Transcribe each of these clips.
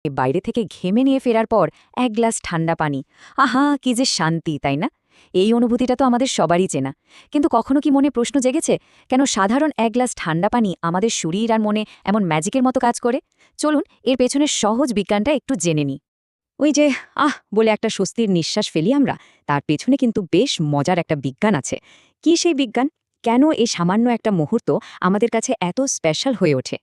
বাইরে থেকে ঘেমে নিয়ে ফেরার পর এক গ্লাস ঠান্ডা পানি, আহা কি যে শান্তি, তাই না? এই অনুভূতিটা তো আমাদের সবারই চেনা। কিন্তু কখনো কি মনে প্রশ্ন জেগেছে, কেন সাধারণ এক গ্লাস ঠান্ডা পানি আমাদের শরীর আর মনে এমন ম্যাজিকের মতো কাজ করে? চলুন এর পেছনের সহজ বিজ্ঞানটা একটু জেনে নিই। ওই যে বলে একটা স্বস্তির নিঃশ্বাস ফেলি আমরা, তার পেছনে কিন্তু বেশ মজার একটা বিজ্ঞান আছে। কি সেই বিজ্ঞান? কেন এই সামান্য একটা মুহূর্ত আমাদের কাছে এত স্পেশাল হয়ে ওঠে?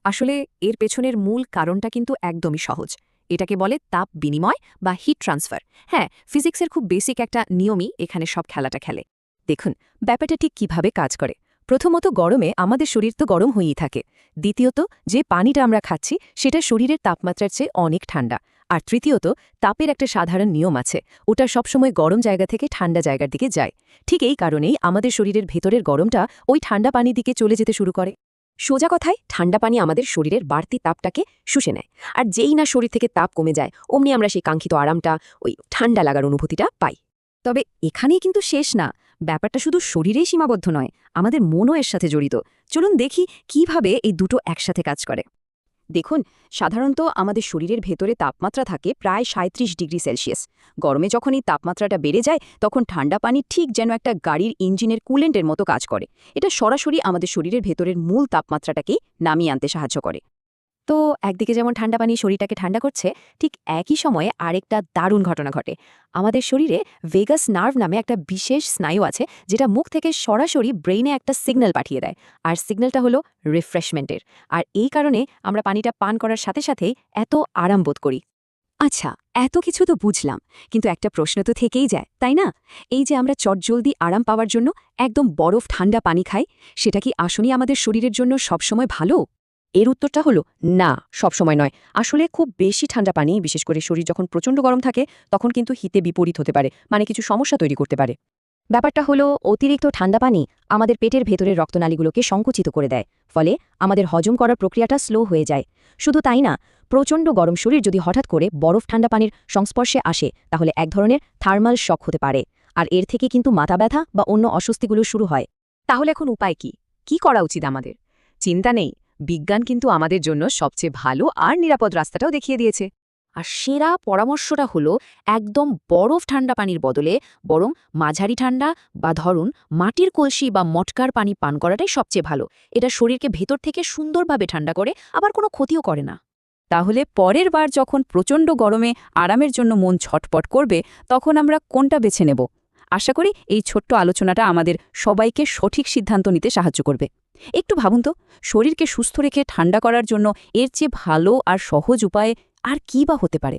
আসলে এর পেছনের মূল কারণটা কিন্তু একদমই সহজ। এটাকে বলে তাপ বিনিময় বা হিট ট্রান্সফার। হ্যাঁ, ফিজিক্সের খুব বেসিক একটা নিয়মই এখানে সব খেলাটা খেলে। দেখুন, ব্যাপারটা ঠিক কিভাবে কাজ করে। প্রথমত, গরমে আমাদের শরীর তো গরম হয়েই থাকে। দ্বিতীয়ত, যে পানিটা আমরা খাচ্ছি সেটা শরীরের তাপমাত্রার চেয়ে অনেক ঠান্ডা। আর তৃতীয়ত, তাপের একটা সাধারণ নিয়ম আছে, ওটা সবসময় গরম জায়গা থেকে ঠান্ডা জায়গার দিকে যায়। ঠিক এই কারণেই আমাদের শরীরের ভেতরের গরমটা ওই ঠান্ডা পানির দিকে চলে যেতে শুরু করে। সোজা কথায়, ঠান্ডা পানি আমাদের শরীরের বাড়তি তাপটাকে শুষে নেয়। আর যেই না শরীর থেকে তাপ কমে যায়, অমনি আমরা সেই কাঙ্ক্ষিত আরামটা, ওই ঠান্ডা লাগার অনুভূতিটা পাই। তবে এখানেই কিন্তু শেষ না। ব্যাপারটা শুধু শরীরেই সীমাবদ্ধ নয়, আমাদের মনও এর সাথে জড়িত। চলুন দেখি কিভাবে এই দুটো একসাথে কাজ করে। দেখুন, সাধারণত আমাদের শরীরের ভেতরে তাপমাত্রা থাকে প্রায় ৩৭ ডিগ্রি সেলসিয়াস। গরমে যখন এই তাপমাত্রাটা বেড়ে যায়, তখন ঠান্ডা পানি ঠিক যেন একটা গাড়ির ইঞ্জিনের কুলেন্টের মতো কাজ করে। এটা সরাসরি আমাদের শরীরের ভেতরের মূল তাপমাত্রাটাকেই নামিয়ে আনতে সাহায্য করে। তো একদিকে যেমন ঠান্ডা পানি শরীরটাকে ঠান্ডা করছে, ঠিক একই সময়ে আরেকটা দারুণ ঘটনা ঘটে। আমাদের শরীরে ভেগাস নার্ভ নামে একটা বিশেষ স্নায়ু আছে, যেটা মুখ থেকে সরাসরি ব্রেইনে একটা সিগন্যাল পাঠিয়ে দেয়। আর সিগন্যালটা হলো রিফ্রেশমেন্টের। আর এই কারণে আমরা পানিটা পান করার সাথে সাথেই এত আরাম বোধ করি। আচ্ছা, এত কিছু তো বুঝলাম, কিন্তু একটা প্রশ্ন তো থেকেই যায়, তাই না? এই যে আমরা চটজলদি আরাম পাওয়ার জন্য একদম বরফ ঠান্ডা পানি খাই, সেটা কি আসলেই আমাদের শরীরের জন্য সবসময় ভালো? এর উত্তরটা হলো না, সবসময় নয়। আসলে খুব বেশি ঠান্ডা পানি, বিশেষ করে শরীর যখন প্রচণ্ড গরম থাকে, তখন কিন্তু হিতে বিপরীত হতে পারে, মানে কিছু সমস্যা তৈরি করতে পারে। ব্যাপারটা হলো, অতিরিক্ত ঠান্ডা পানি আমাদের পেটের ভেতরের রক্তনালীগুলোকে সংকুচিত করে দেয়। ফলে আমাদের হজম করার প্রক্রিয়াটা স্লো হয়ে যায়। শুধু তাই না, প্রচণ্ড গরম শরীর যদি হঠাৎ করে বরফ ঠান্ডা পানির সংস্পর্শে আসে, তাহলে এক ধরনের থার্মাল শক হতে পারে। আর এর থেকে কিন্তু মাথা ব্যথা বা অন্য অস্বস্তিগুলো শুরু হয়। তাহলে এখন উপায় কি? কি করা উচিত আমাদের? চিন্তা নেই, বিজ্ঞান কিন্তু আমাদের জন্য সবচেয়ে ভালো আর নিরাপদ রাস্তাটাও দেখিয়ে দিয়েছে। আর সেরা পরামর্শটা হলো, একদম বরফ ঠান্ডা পানির বদলে বরং মাঝারি ঠান্ডা বা ধরুন মাটির কলসি বা মটকার পানি পান করাটাই সবচেয়ে ভালো। এটা শরীরকে ভেতর থেকে সুন্দরভাবে ঠান্ডা করে, আবার কোনো ক্ষতিও করে না। তাহলে পরের বার যখন প্রচণ্ড গরমে আরামের জন্য মন ছটপট করবে, তখন আমরা কোনটা বেছে নেব? আশা করি এই ছোট্ট আলোচনাটা আমাদের সবাইকে সঠিক সিদ্ধান্ত নিতে সাহায্য করবে। একটু ভাবুন তো, শরীরকে সুস্থ রেখে ঠান্ডা করার জন্য এর চেয়ে ভালো আর সহজ উপায় আর কী বা হতে পারে?